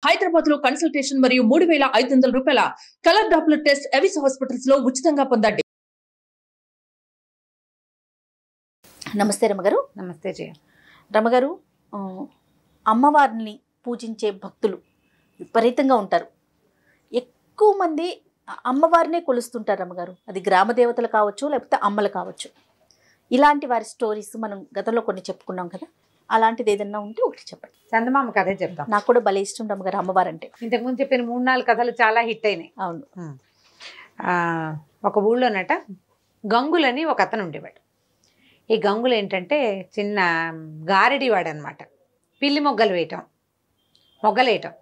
హైదరాబాద్ లో కన్సల్టేషన్ మరియు 3500 రూపాయల colour Doppler test Avis hospitals లో ఉచితంగా పొందండి. నమస్తే రమగారు. నమస్తే జయ. రమగారు, అమ్మవారిని పూజించే భక్తులు విపరీతంగా ఉంటారు. ఎక్కువ మంది అమ్మవారినే కొలుస్తుంటారు రమగారు. అది గ్రామ దేవతలు కావచ్చు, లేకపోతే అమ్మలు కావచ్చు. ఇలాంటి వారి స్టోరీస్ మనం గతంలో కొన్ని చెప్పుకున్నాం కదా, అలాంటిది ఏదన్నా ఉంటే ఒకటి చెప్పండి. చందమామ కథే చెప్తాం. నాకు కూడా భలే ఇష్టం రమగారు అమ్మవారంటే. ఇంతకుముందు చెప్పిన 3-4 కథలు చాలా హిట్ అయినాయి. అవును. ఒక ఊళ్ళోనట గంగులని ఒక అతను ఉండేవాడు. ఈ గంగులు ఏంటంటే చిన్న గారడివాడు అనమాట. పిల్లి మొగ్గలు వేయటం, మొగ్గలేయటం.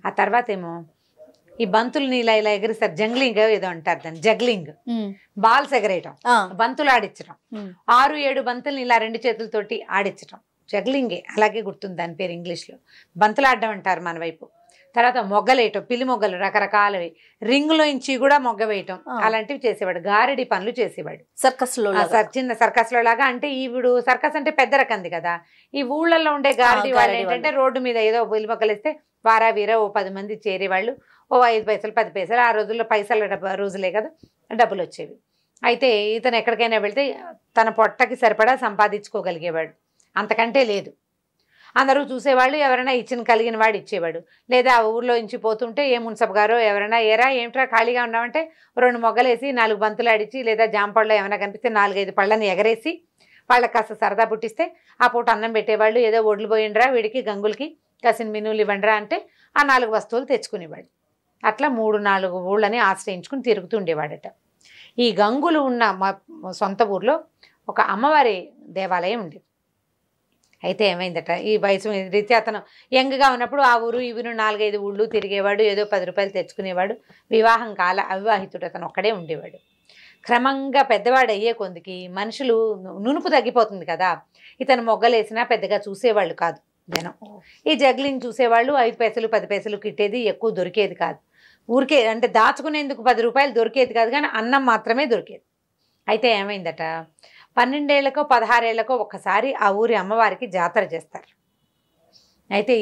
ఆ తర్వాత ఏమో ఈ బంతుల్ని ఇలా ఇలా ఎగిరిస్తారు, జంగ్లింగ్ ఏదో అంటారు దాన్ని, జగ్లింగ్. బాల్స్ ఎగరేయటం, బంతులు ఆడించడం. 6-7 బంతుల్ని ఇలా 2 చేతులతోటి ఆడించడం, జగ్లింగే. అలాగే గుర్తుంది దాని పేరు ఇంగ్లీష్లో. బంతులు ఆడడం అంటారు మన వైపు. తర్వాత మొగ్గలేయటం, పిల్లి మొగ్గలు రకరకాలవి, రింగులో ఇంచి కూడా మొగ్గ వేయటం, అలాంటివి చేసేవాడు. గారడి పనులు చేసేవాడు. సర్కస్లో, చిన్న సర్కస్లో లాగా. అంటే ఈవిడు సర్కస్ అంటే పెద్ద రకంది కదా. ఈ ఊళ్ళల్లో ఉండే గారడి వాళ్ళు ఏంటంటే రోడ్డు మీద ఏదో పిల్లి మొగ్గలు వేస్తే వారా వీరా ఓ 10 మంది చేరేవాళ్ళు. ఓ 5 పైసలు 10 పైసలు. ఆ రోజుల్లో పైసల రోజులే కదా, డబ్బులు వచ్చేవి. అయితే ఇతను ఎక్కడికైనా వెళ్తే తన పొట్టకి సరిపడా సంపాదించుకోగలిగేవాడు, అంతకంటే లేదు. అందరూ చూసేవాళ్ళు, ఎవరైనా ఇచ్చిన కలిగిన వాడు ఇచ్చేవాడు. లేదా ఆ ఊర్లో ఇంచి పోతుంటే ఏ మున్సబ్ గారో ఎవరైనా ఏరా ఏమిట్రా ఖాళీగా ఉన్నామంటే 2 మొగ్గలేసి 4 బంతులు ఆడిచి, లేదా జాంపళ్ళు ఏమైనా కనిపిస్తే 4-5 పళ్ళని ఎగరేసి వాళ్ళకి కాస్త సరదా పుట్టిస్తే ఆ పూట అన్నం పెట్టేవాళ్ళు. ఏదో ఒడ్లు పోయిండ్రా వీడికి గంగులకి కాసిన మినువులు ఇవ్వండిరా అంటే ఆ 4 వస్తువులు తెచ్చుకునేవాడు. అట్లా 3-4 ఊళ్ళని ఆశ్రయించుకుని తిరుగుతూ ఉండేవాడట. ఈ గంగులు ఉన్న సొంత ఊర్లో ఒక అమ్మవారి దేవాలయం ఉండేది. అయితే ఏమైందట, ఈ వయసు రీతి అతను యంగ్గా ఉన్నప్పుడు ఆ ఊరు ఈ ఊరు 4-5 ఊళ్ళు తిరిగేవాడు. ఏదో 10 రూపాయలు తెచ్చుకునేవాడు. వివాహం కాల అవివాహితుడు అతను ఒక్కడే ఉండేవాడు. క్రమంగా పెద్దవాడు అయ్యే కొందికి మనుషులు నునుపు తగ్గిపోతుంది కదా. ఇతను మొగ్గలేసినా పెద్దగా చూసేవాళ్ళు కాదు జనం. ఈ జగ్లింగ్ చూసేవాళ్ళు. 5 పైసలు 10 పైసలు కిట్టేది, ఎక్కువ దొరికేది కాదు. ఊరికే అంటే దాచుకునేందుకు 10 రూపాయలు దొరికేది కాదు, కానీ అన్నం మాత్రమే దొరికేది. అయితే ఏమైందట, 12 ఏళ్లకో 16 ఏళ్లకో ఒక్కసారి ఆ ఊరి అమ్మవారికి జాతర చేస్తారు. అయితే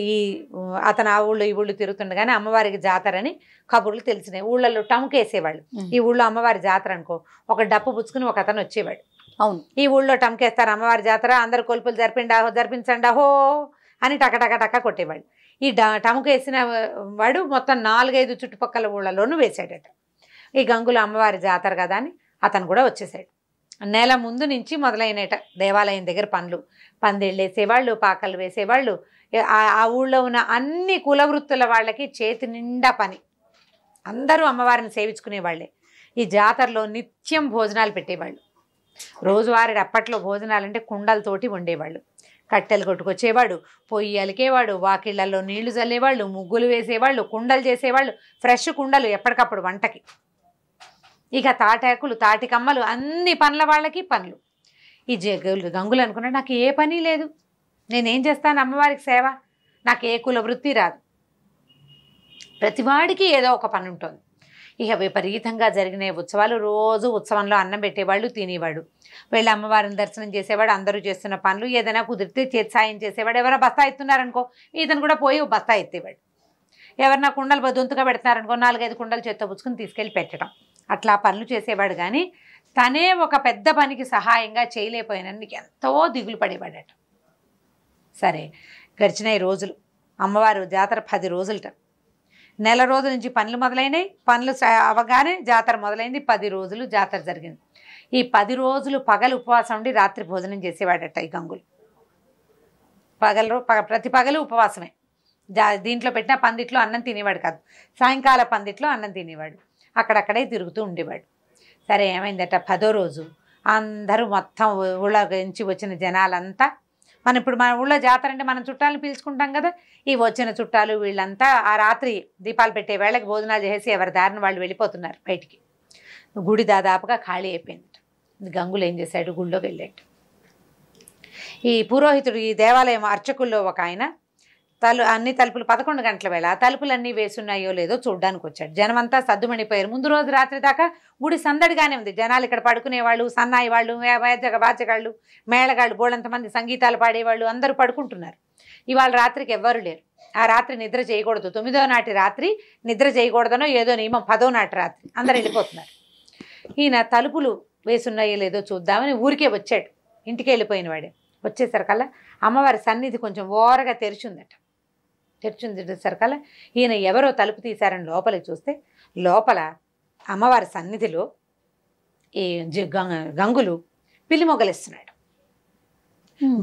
అతను ఆ ఊళ్ళో ఈ ఊళ్ళు తిరుగుతుండగానే అమ్మవారికి జాతర అని కబుర్లు తెలిసినాయి. ఊళ్ళల్లో టముకేసేవాళ్ళు. ఈ ఊళ్ళో అమ్మవారి జాతర అనుకో, ఒక డప్పు పుచ్చుకుని ఒక అతను వచ్చేవాడు. అవును. ఈ ఊళ్ళో టముకేస్తారు అమ్మవారి జాతర, అందరు కొలుపులు జరిపించండి అహో అని టక కొట్టేవాడు. ఈ టముకు వేసిన వాడు మొత్తం 4-5 చుట్టుపక్కల ఊళ్ళలోనూ వేసాడట. ఈ గంగుల అమ్మవారి జాతర కదా అని అతను కూడా వచ్చేసాడు. నెల ముందు నుంచి మొదలైనట దేవాలయం దగ్గర పనులు. పందిళ్ళు వేసేవాళ్ళు, పాకలు వేసేవాళ్ళు. ఆ ఊళ్ళో ఉన్న అన్ని కులవృత్తుల వాళ్ళకి చేతి నిండా పని. అందరూ అమ్మవారిని సేవించుకునేవాళ్ళే. ఈ జాతరలో నిత్యం భోజనాలు పెట్టేవాళ్ళు. రోజువారీ అప్పట్లో భోజనాలంటే కుండలతోటి వండేవాళ్ళు. కట్టెలు కొట్టుకొచ్చేవాడు, పొయ్యి అలికేవాడు, వాకిళ్లలో నీళ్లు చల్లేవాళ్ళు, ముగ్గులు వేసేవాళ్ళు, కుండలు చేసేవాళ్ళు. ఫ్రెష్ కుండలు ఎప్పటికప్పుడు వంటకి. ఇక తాటాకులు, తాటికమ్మలు, అన్ని పనుల వాళ్ళకి పనులు. ఈ గంగులు అనుకున్నాడు, నాకు ఏ పని లేదు, నేనేం చేస్తాను అమ్మవారికి సేవ, నాకు ఏ కుల వృత్తి రాదు. ప్రతివాడికి ఏదో ఒక పని ఉంటుంది. ఇక విపరీతంగా జరిగిన ఉత్సవాలు. రోజు ఉత్సవంలో అన్నం పెట్టేవాళ్ళు, తినేవాడు. వీళ్ళ అమ్మవారిని దర్శనం చేసేవాడు. అందరూ చేస్తున్న పనులు ఏదైనా కుదిరితే చేతి సాయం చేసేవాడు. ఎవరైనా బస్తా ఎత్తున్నారనుకో ఇతను కూడా పోయి బస్తా ఎత్తేవాడు. ఎవరైనా కుండలు దొంతుగా పెడతారనుకో 4-5 కుండలు చేత్తో పుచ్చుకుని తీసుకెళ్ళి పెట్టడం. అట్లా పనులు చేసేవాడు. కానీ తనే ఒక పెద్ద పనికి సహాయంగా చేయలేకపోయినందుకు ఎంతో దిగులు పడేవాడట. సరే గడిచినాయి రోజులు. అమ్మవారు జాతర 10 రోజులట. నెల రోజుల నుంచి పనులు మొదలైనవి. పనులు అవగానే జాతర మొదలైంది. 10 రోజులు జాతర జరిగింది. ఈ 10 రోజులు పగలు ఉపవాసం ఉండి రాత్రి భోజనం చేసేవాడట ఈ గంగులు. ప్రతి పగలు ఉపవాసమే. దీంట్లో పెట్టిన పందిట్లో అన్నం తినేవాడు కాదు. సాయంకాల పందిట్లో అన్నం తినేవాడు. అక్కడక్కడే తిరుగుతూ ఉండేవాడు. సరే ఏమైందట, 10వ రోజు అందరూ మొత్తం ఊళ్ళో నుంచి వచ్చిన జనాలంతా, ఇప్పుడు మన ఊళ్ళో జాతర అంటే మనం చుట్టాలను పిలుచుకుంటాం కదా, ఈ వచ్చిన చుట్టాలు వీళ్ళంతా ఆ రాత్రి దీపాలు పెట్టే వేళకి భోజనాలు చేసి ఎవరి దారిని వాళ్ళు వెళ్ళిపోతున్నారు బయటికి. గుడి దాదాపుగా ఖాళీ అయిపోయింది. గంగులు ఏం చేశాడు, గుళ్ళోకి వెళ్ళాడు. ఈ పురోహితుడు, ఈ దేవాలయం అర్చకుల్లో ఒక ఆయన అన్ని తలుపులు 11 గంటల వేళ ఆ తలుపులన్నీ వేసున్నాయో లేదో చూడ్డానికి వచ్చాడు. జనమంతా సద్దుమణిపోయారు. ముందు రోజు రాత్రి దాకా గుడి సందడిగానే ఉంది. జనాలు ఇక్కడ పడుకునేవాళ్ళు, సన్నాయి వాళ్ళు, వాద్యగాళ్ళు, మేళగాళ్ళు, బోళ్ళంతమంది సంగీతాలు పాడేవాళ్ళు అందరూ పడుకుంటున్నారు. ఇవాళ రాత్రికి ఎవ్వరూ లేరు. ఆ రాత్రి నిద్ర చేయకూడదు. 9వ నాటి రాత్రి నిద్ర చేయకూడదనో ఏదో నియమం. 10వ నాటి రాత్రి అందరు వెళ్ళిపోతున్నారు. ఈయన తలుపులు వేసున్నాయో లేదో చూద్దామని ఊరికే వచ్చాడు. ఇంటికి వెళ్ళిపోయిన వాడే. వచ్చేసరికల్లా అమ్మవారి సన్నిధి కొంచెం ఓరగా తెరిచిందట. తెరిచిందేసరికల్లా ఈయన ఎవరో తలుపు తీశారని లోపలికి చూస్తే లోపల అమ్మవారి సన్నిధిలో ఈ గంగులు పిల్లి మొగ్గలేస్తున్నాడు.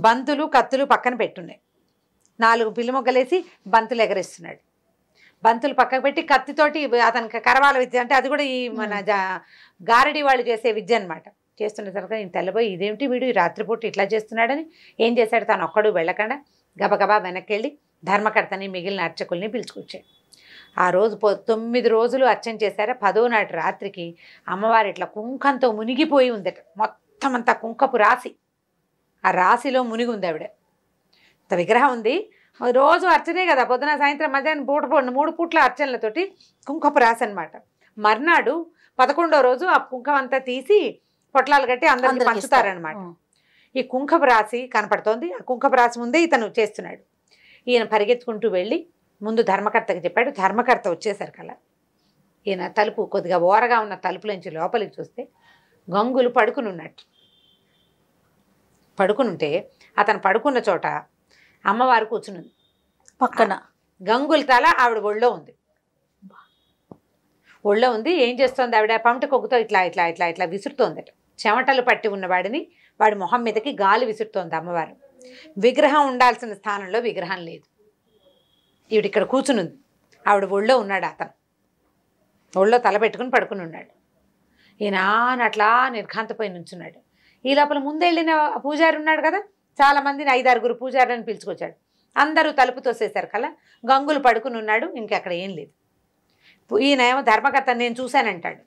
బంతులు కత్తులు పక్కన పెట్టున్నాయి. 4 పిల్లి మొగ్గలేసి బంతులు ఎగరేస్తున్నాడు. బంతులు పక్కకు పెట్టి కత్తితోటి అతనికి కరవాల విద్య అంటే అది కూడా ఈ మన గారడి వాళ్ళు చేసే విద్య అనమాట. చేస్తున్నసరికి నేను తెల్లబోయి ఇదేమిటి వీడు ఈ రాత్రిపూట ఇట్లా చేస్తున్నాడని ఏం చేశాడు, తను ఒక్కడు వెళ్ళకుండా గబగబా వెనక్కి వెళ్ళి ధర్మకర్తని మిగిలిన అర్చకుల్ని పిలుచుకొచ్చాడు. ఆ రోజు 9 రోజులు అర్చన చేశారా. 10వ నాటి రాత్రికి అమ్మవారు ఇట్లా కుంకంతో మునిగిపోయి ఉందట. మొత్తం అంతా కుంకపు రాశి. ఆ రాశిలో మునిగి ఉంది ఆవిడ. ఇంత విగ్రహం ఉంది. రోజు అర్చనే కదా, పొద్దున సాయంత్రం మధ్యాహ్నం 3 పూట్ల అర్చనలతోటి కుంకపు రాశి అనమాట. మర్నాడు 11వ రోజు ఆ కుంకం అంతా తీసి పొట్లాలు కట్టి అందరికీ పంచుతారనమాట. ఈ కుంకపు రాశి కనపడుతోంది. ఆ కుంకపు రాశి ముందే ఇతను చేస్తున్నాడు. ఈయన పరిగెత్తుకుంటూ వెళ్ళి ముందు ధర్మకర్తకి చెప్పాడు. ధర్మకర్త వచ్చేసరికల్లా ఈయన తలుపు కొద్దిగా ఓరగా ఉన్న తలుపులోంచి లోపలికి చూస్తే గంగులు పడుకుని ఉన్నట్టు. పడుకునుంటే అతను పడుకున్న చోట అమ్మవారు కూర్చునుంది. పక్కన గంగుల తల ఆవిడ ఒళ్ళో ఉంది. ఒళ్ళో ఉంది. ఏం చేస్తోంది ఆవిడ? పమట కొగ్గుతో ఇట్లా ఇట్లా ఇట్లా ఇట్లా విసురుతోందట. చెమటలు పట్టి ఉన్నవాడిని వాడి మొహం మీదకి గాలి విసురుతోంది అమ్మవారు. విగ్రహం ఉండాల్సిన స్థానంలో విగ్రహం లేదు. ఈవిడ ఇక్కడ కూర్చునుంది. ఆవిడ ఒళ్ళో ఉన్నాడు. అతను ఒళ్ళో తల పెట్టుకుని పడుకుని ఉన్నాడు. ఈయన అట్లా నిర్ఘాంతపోయి నుంచున్నాడు. ఈ లోపల ముందెళ్ళిన పూజారి ఉన్నాడు కదా, చాలా మందిని 5-6 పూజారులను పిలుచుకొచ్చాడు. అందరూ తలుపు తోసేశారు కల్లా గంగులు పడుకుని ఉన్నాడు. ఇంకెక్కడ ఏం లేదు. ఈయన ఏమో ధర్మకర్త నేను చూశానంటాడు.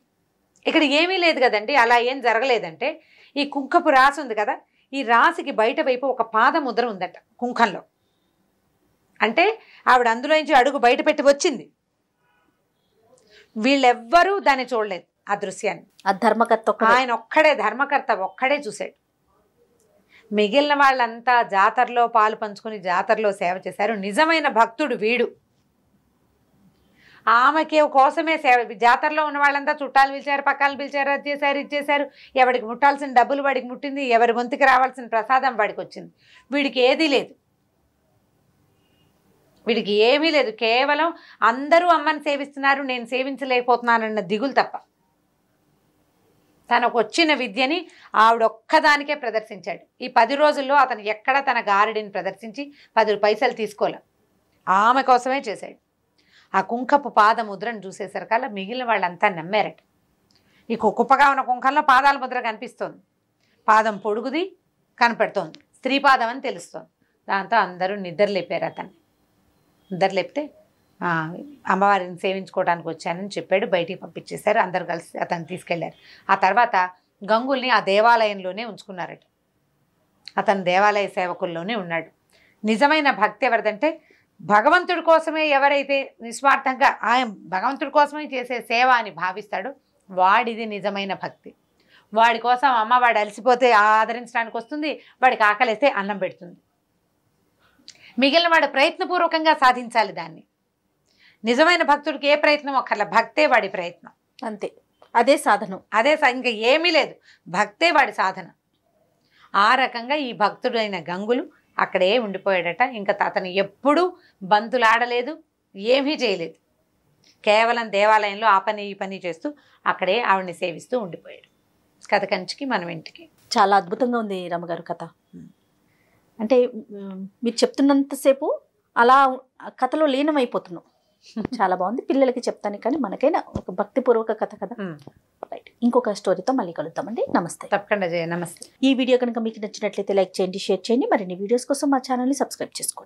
ఇక్కడ ఏమీ లేదు కదండి, అలా ఏం జరగలేదంటే ఈ కుంకపు రాసి ఉంది కదా, ఈ రాశికి బయట వైపు ఒక పాదముద్ర ఉందట కుంకంలో. అంటే ఆవిడ అందులోంచి అడుగు బయట పెట్టి వచ్చింది. వీళ్ళెవ్వరూ దాన్ని చూడలేదు ఆ దృశ్యాన్ని. ఆ ధర్మకర్త ఆయన ఒక్కడే, ధర్మకర్త ఒక్కడే చూశాడు. మిగిలిన వాళ్ళంతా జాతరలో పాలు పంచుకొని జాతరలో సేవ చేశారు. నిజమైన భక్తుడు వీడు. ఆమెకి కోసమే సేవ. జాతరలో ఉన్న వాళ్ళంతా చుట్టాలు పిలిచారు, పక్కాలు పిలిచారు, అది చేశారు, ఇది చేశారు. ఎవరికి ముట్టాల్సిన డబ్బులు వాడికి ముట్టింది, ఎవరి గొంతుకి రావాల్సిన ప్రసాదం వాడికి వచ్చింది. వీడికి ఏదీ లేదు. వీడికి ఏమీ లేదు. కేవలం అందరూ అమ్మని సేవిస్తున్నారు, నేను సేవించలేకపోతున్నానన్న దిగులు తప్ప. తనకు వచ్చిన విద్యని ఆవిడొక్కదానికే ప్రదర్శించాడు. ఈ 10 రోజుల్లో అతను ఎక్కడ తన గారడిని ప్రదర్శించి 10 పైసలు తీసుకోలే. ఆమె కోసమే చేశాడు. ఆ కుంకపు పాద ముద్రను చూసేసరికల్లా మిగిలిన వాళ్ళంతా నమ్మారట. ఈ కుప్పగా ఉన్న కుంకంలో పాదాల ముద్ర కనిపిస్తోంది. పాదం పొడుగుది కనపడుతోంది. స్త్రీ పాదం అని తెలుస్తోంది. దాంతో అందరూ నిద్రలేపారు అతన్ని. నిద్రలేపితే అమ్మవారిని సేవించుకోవడానికి వచ్చానని చెప్పాడు. బయటికి పంపించేశారు. అందరు కలిసి అతన్ని తీసుకెళ్లారు. ఆ తర్వాత గంగుల్ని ఆ దేవాలయంలోనే ఉంచుకున్నారట. అతను దేవాలయ సేవకుల్లోనే ఉన్నాడు. నిజమైన భక్తి ఎవరిదంటే భగవంతుడి కోసమే ఎవరైతే నిస్వార్థంగా ఆయన భగవంతుడి కోసమే చేసే సేవ అని భావిస్తాడో వాడిది నిజమైన భక్తి. వాడి కోసం అమ్మ వాడు అలసిపోతే ఆదరించడానికి వస్తుంది, వాడికి ఆకలిస్తే అన్నం పెడుతుంది. మిగిలిన వాడు ప్రయత్నపూర్వకంగా సాధించాలి దాన్ని. నిజమైన భక్తుడికి ఏ ప్రయత్నం ఒక్కర్ల, భక్తే వాడి ప్రయత్నం. అంతే, అదే సాధనం. అదే ఇంకా ఏమీ లేదు, భక్తే వాడి సాధన. ఆ రకంగా ఈ భక్తుడైన గంగులు అక్కడే ఉండిపోయాడట. ఇంకా అతను ఎప్పుడూ బంతులు ఆడలేదు, ఏమీ చేయలేదు. కేవలం దేవాలయంలో ఆ పని ఈ పని చేస్తూ అక్కడే ఆవిడని సేవిస్తూ ఉండిపోయాడు. కథ కంచికి మనం ఇంటికి. చాలా అద్భుతంగా ఉంది రమ్మగారు కథ. అంటే మీరు చెప్తున్నంతసేపు అలా కథలో లీనమైపోతున్నాం. చాలా బాగుంది. పిల్లలకి చెప్తాను కానీ మనకైనా ఒక భక్తిపూర్వక కథ కదా. రైట్, ఇంకొక స్టోరీతో మళ్ళీ కలుద్దామండి. నమస్తే. తప్పకుండా నమస్తే. ఈ వీడియో కనుక మీకు నచ్చినట్లయితే లైక్ చేయండి, షేర్ చేయండి. మరిన్ని వీడియోస్ కోసం మా ఛానల్ని సబ్స్క్రైబ్ చేసుకోండి.